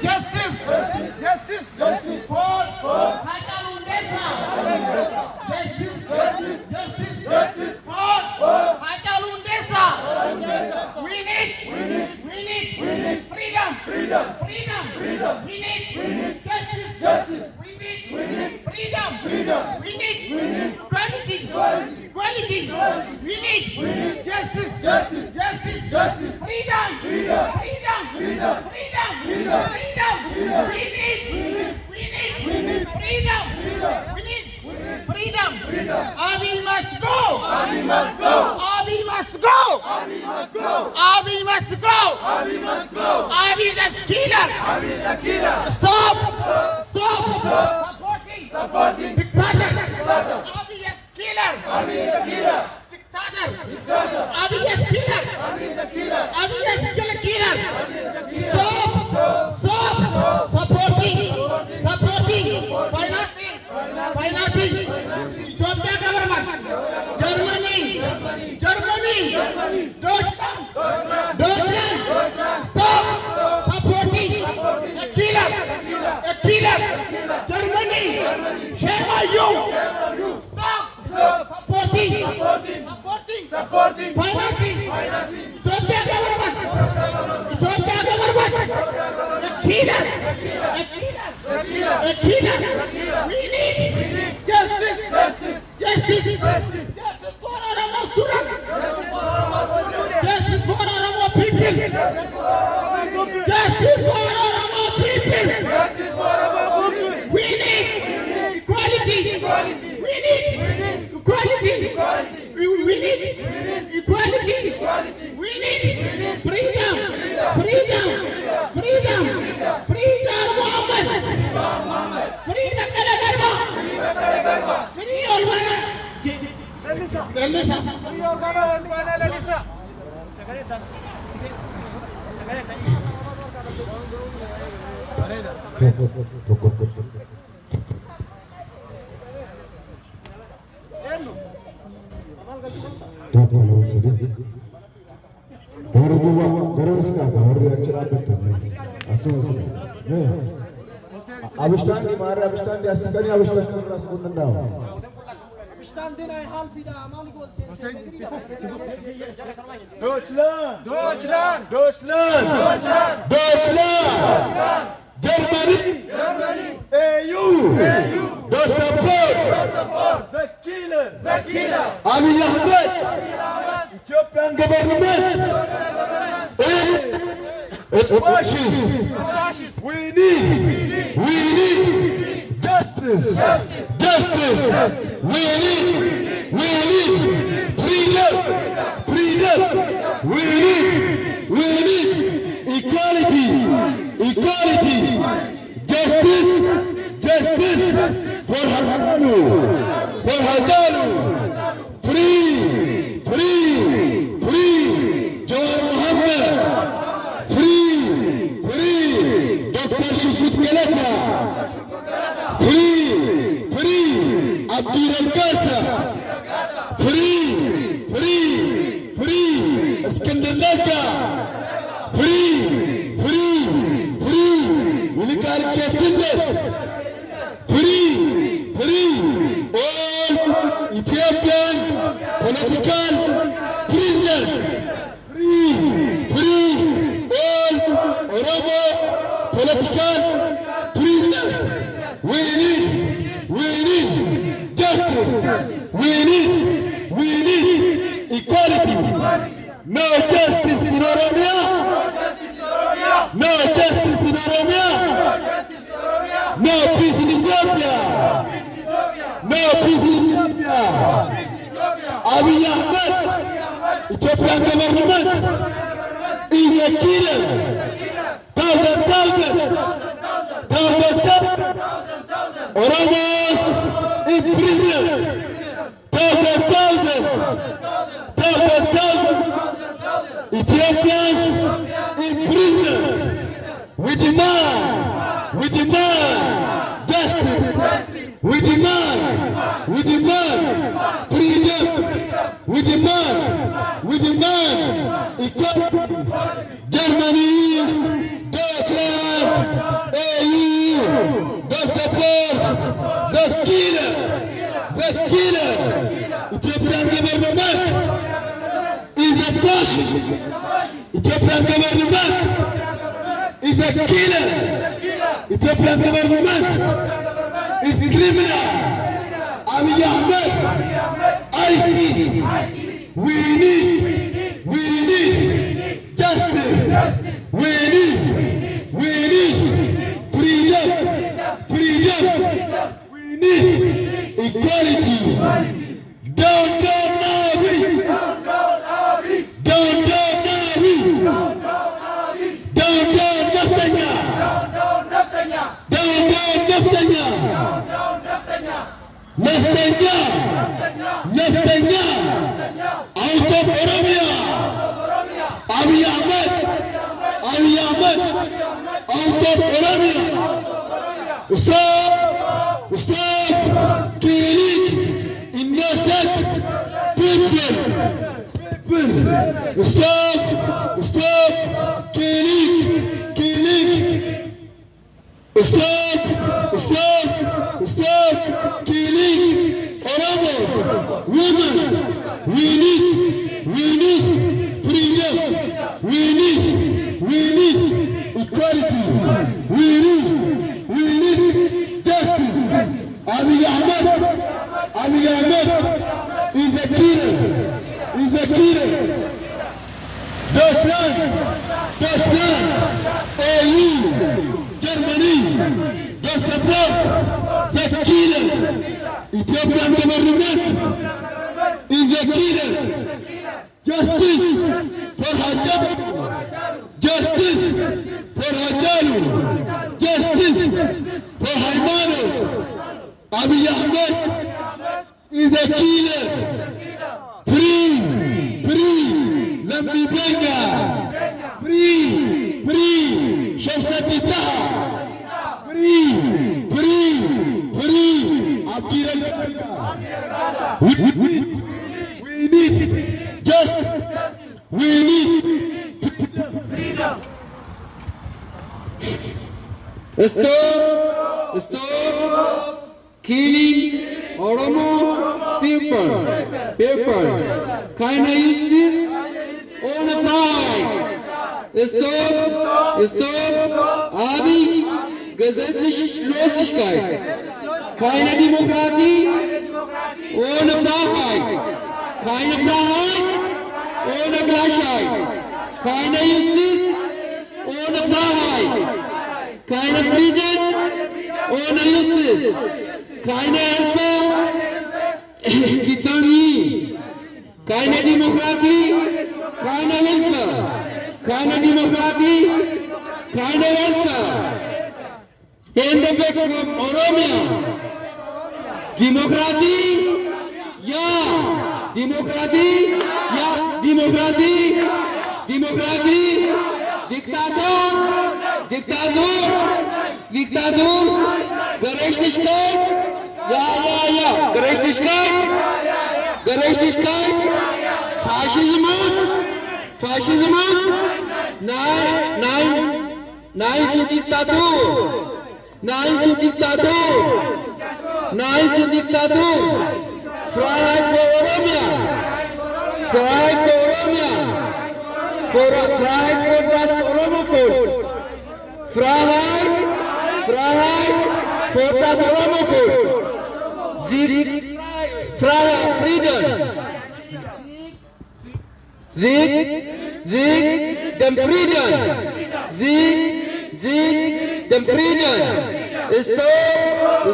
Justice! Justice! Justice! For Hachalu Hundessa! Justice! Justice! Justice! For Hachalu Hundessa! We need freedom! We need justice! We need freedom! We need equality! We need justice! Freedom! We need freedom! Abiy must go! Abiy must go! Abiy is a killer! Stop! Supporting dictator! Abiy is killer! Dictator! Abiy is killer! Stop! Supporting! Financing! Ethiopia government! Germany! Deutschland! Stop! Supporting! A killer! Germany! Shame on you! Stop! Supporting! Financing! Ethiopia government! A killer! We need justice for Oromo students! Justice for Oromo people! We need equality! We need freedom! Free Jar Mohammed! Free Nakala Garba! Free Olvara! Lalisa! Abistan di mare, Abistan di asikani, Abistan di ras gunanda. Abistan di naik hal bida amal gol. Deutschland, Germany, EU, don't support the killer, Abiy Ahmed, Ethiopian government, fascist. We need justice. We need freedom. We need equality. Justice for Hachalu. Free Jawar Mohammed. Free Dr. Shukut Galata. Free Abdul Raqqasa. Free Iskandar Nega. Free Ilikar Ketindet. Free all Ethiopian political prisoners. Free all Oromo political prisoners. We need justice. We need equality. No justice in Oromia. No peace in Ethiopia. Abiy Ahmed, Ethiopian government is a killer. Thousand Oromos in prison. Thousand Ethiopians in prison. We demand justice. We demand freedom. We demand equality. Germany, Deutschland, EU, don't support the killer. Ethiopian government is a fascist. Ethiopian government is a killer. Ethiopian government is criminal. Abiy Ahmed, ISIS. We need justice. We need freedom. We need equality. Down Abiy. Down Abiy. Down Naftanya. Out of Oromia. Abiy Ahmed. Out of Oromia. Stop killing innocent people. Stop killing. Stop killing Oromos, women. We need freedom. We need equality. We need justice. Abiy Ahmed is a killer. Deutschland, EU, Germany, don't support the killer. Ethiopian government is a killer. Justice for Hajalu. Justice for Haimano. Abiy Ahmed is a killer. Free. Lambi Benga. Free. Shamsati Taha. Free. Abdiral Benga. We need justice. We need freedom. Stop killing Oromo people. Keine Justiz ohne Freiheit. Stop Abiy Gesetzlosigkeit. Keine Demokratie ohne Freiheit. Keine Freiheit ohne Gleichheit. Keine Justiz ohne Freiheit. Keine Frieden ohne Justiz. Keine Hilfe, Titanie. Keine Demokratie, keine Hilfe. Keine Demokratie, keine Hilfe. Hände weg von Oromia. Demokratie, ja. Demokratie. Diktator. Gerechtigkeit. Ja. Gerechtigkeit. Faschismus. Nein zur Diktatur. Freiheit für Oromia. Freiheit für das Oromo-Volk. Freiheit für das Oromo-Volk. Freiheit, Frieden. Sieg dem Frieden.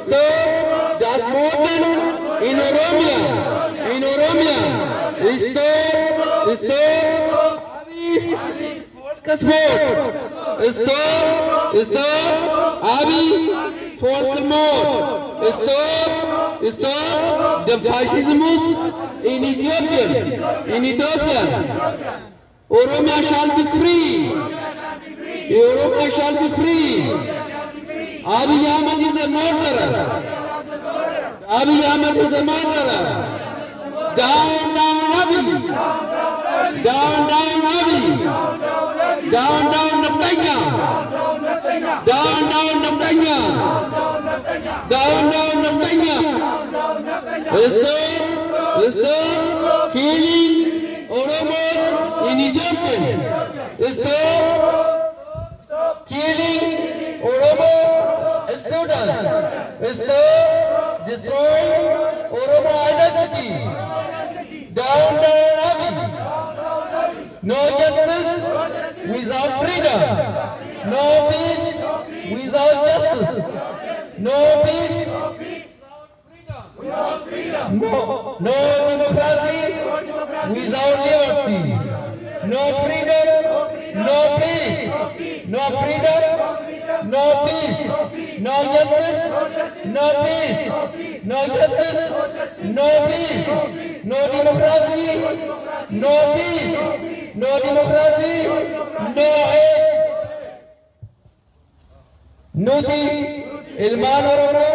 Stop das Morden in Oromia. Stop Abiy's Volksmord. Stop Abiy Volksmord. Stop dem Faschismus in Äthiopien. Oromia shall be free. Abiy Ahmed is a murderer. Abiy Ahmed was a murderer. Down, down, Abiy. Down, down, Abiy. Down, down, Naftanya. Down, down, Naftanya. Down, down, Naftanya. Stop killing Oromos in Ethiopia. Stop killing Oromo students. Stop destroying Oromo identity. Down, down, Abiy. No justice without freedom. No peace without justice. No peace without freedom. No democracy without liberty. No freedom, no peace. No freedom, no peace. No justice, no peace. No justice, no peace. No democracy, no peace. No democracy, no aid. Nuti ilmaan Oromoo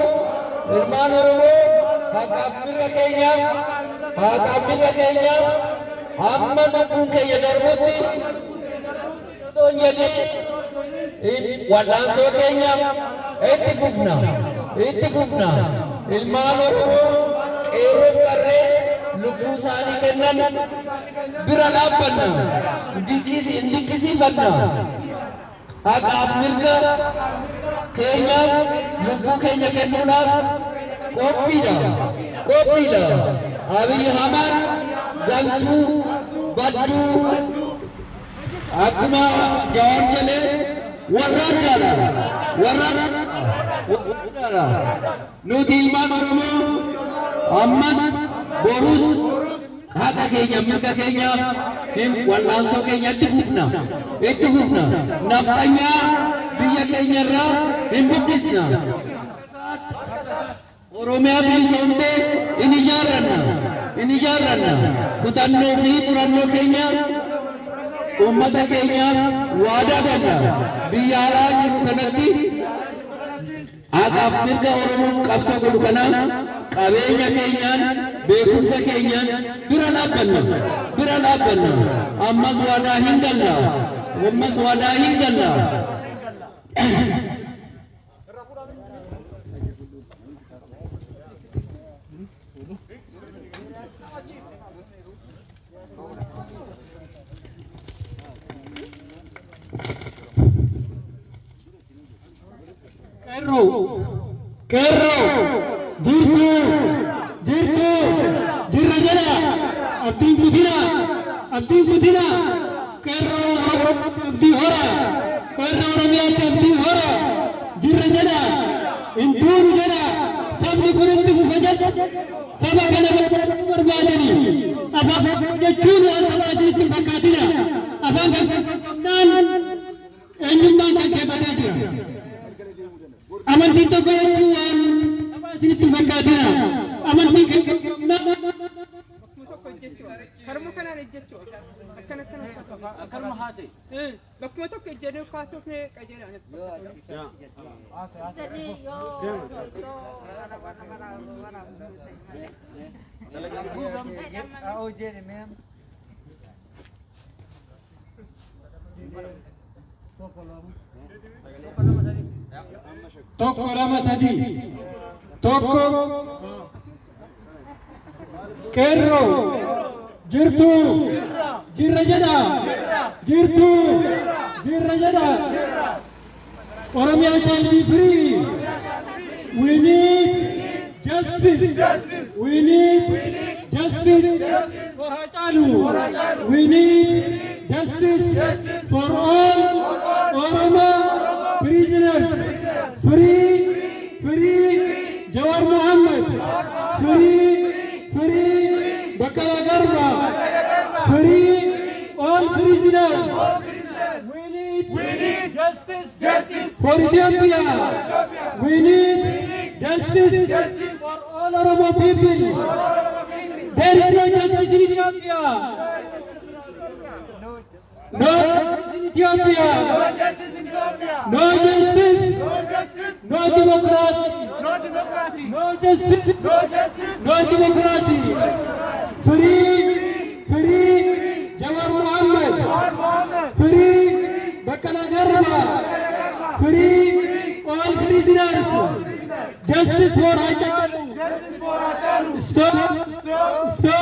haqaaf mirga keenya hamma lubbuun keenya darbutti otoo hin jedhin wal'aansoo keenya itti fufna. Ilmaan Oromoo qeerroo qarree lubbuu isaanii kennan bira dhaabbanna. Dinqisiifanna. Haqaaf mirga keenyaaf lubbuu keenya kennuudhaaf qophiidha. Abiy Ahmed galtuu badduu akkuma Jawaar jedhee warraadhaadha. Nuti ilmaan Oromoo ammas borus haqa keenya mirga keenyaaf wal'aansoo keenya itti fufna. Naftanyaa biyya keenya irraa hin buqqisna. Oromiyaa bilisoomtee in ijaarranna. Kutannoo fi murannoo keenya uummata keenyaaf waadaa ganna. Biyya alaa jiru kanatti haqaaf mirga Oromoon qabsoo godhu kana qabeenya keenyaan beekumsa keenyaan bira dhaabbanna. Ammas waadaa hin galla. Kerro, jirra jala, abdiin kutina, kerro abdii hora, kerro Oromiyaatti abdii hora, jirra jala, hinduuru jala, sabni kun itti fufa jala, saba kana barbaadanii, afaan jechuun waan taphaatii itti fakkaatina, afaan kan qabnaan eenyummaan kan keebbatee jira. Amantiin tokko jechuun waan taphaatii itti fakkaatina, amantiin kan Karma kanaan ejjechuudha. Karma haasee. Bakkuma tokko ejjennee kaasuufnee qajeelaan. Tokko lama sadii. Tokko kerro jirtu jirra jedha jirtu jirra jedha Oromia shall be free. We need justice. We need justice for Hachalu. We need justice for all Oromo prisoners. Free Jawar Mohammed. Free Bakala Garba. Free all prisoners. We need justice for Ethiopia. We need justice for all Oromo people. There is no justice in Ethiopia. No justice in Ethiopia. No justice. No democracy. No justice, no democracy. Free, free, Jawar Mohammed. Free, Bakala Garba. Free, all prisoners. Justice for Hachalu. Stop, stop.